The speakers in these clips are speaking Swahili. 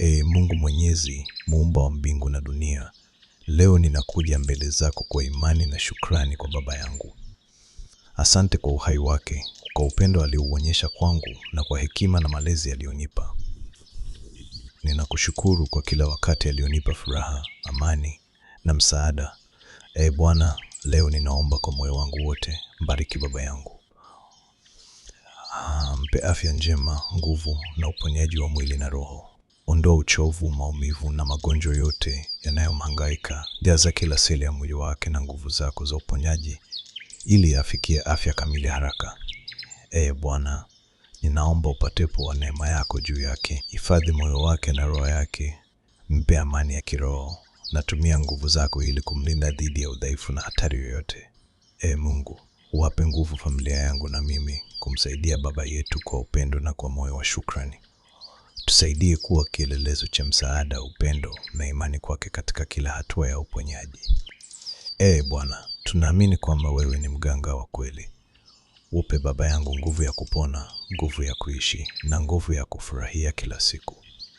Mungu Mwenyezi, muumba wa mbingu na dunia, leo ninakuja mbele zako kwa imani na shukrani kwa baba yangu. Asante kwa uhai wake, kwa upendo aliouonyesha kwangu na kwa hekima na malezi aliyonipa. Ninakushukuru kwa kila wakati alionipa furaha, amani na msaada. Bwana, leo ninaomba kwa moyo wangu wote, mbariki baba yangu. Mpe afya njema, nguvu na uponyaji wa mwili na roho. Ondoa uchovu, maumivu na magonjwa yote yanayomhangaika. Jaza kila seli ya mwili wake na nguvu zako za uponyaji ili afikie afya kamili haraka. Bwana, ninaomba upatepo wa neema yako juu yake. Hifadhi moyo wake na roho yake. Mpe amani ya kiroho. Natumia nguvu zako ili kumlinda dhidi ya udhaifu na hatari yoyote. Mungu, uwape nguvu familia yangu na mimi kumsaidia baba yetu kwa upendo na kwa moyo wa shukrani. Tusaidie kuwa kielelezo cha msaada, upendo na imani kwake katika kila hatua ya uponyaji. Bwana, tunaamini kwamba wewe ni mganga wa kweli. Upe baba yangu nguvu ya kupona, nguvu ya kuishi na nguvu ya kufurahia kila siku.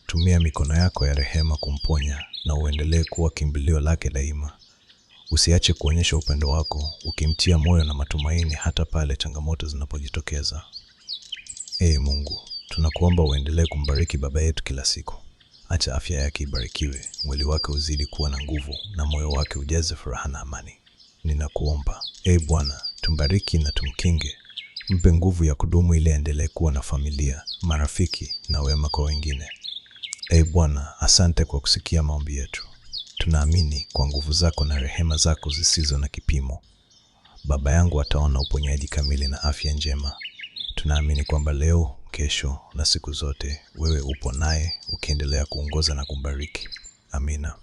Tumia mikono yako ya rehema kumponya na uendelee kuwa kimbilio lake daima. Usiache kuonyesha upendo wako, ukimtia moyo na matumaini hata pale changamoto zinapojitokeza. Mungu, tunakuomba uendelee kumbariki baba yetu kila siku. Acha afya yake ibarikiwe, mwili wake uzidi kuwa na nguvu na moyo wake ujaze furaha na amani. Ninakuomba, Bwana, tumbariki na tumkinge. Mpe nguvu ya kudumu ili aendelee kuwa na familia, marafiki na wema kwa wengine. Bwana, asante kwa kusikia maombi yetu. Tunaamini kwa nguvu zako na rehema zako zisizo na kipimo, baba yangu ataona uponyaji kamili na afya njema. Tunaamini kwamba leo, kesho na siku zote wewe upo naye, ukiendelea kuongoza na kumbariki. Amina.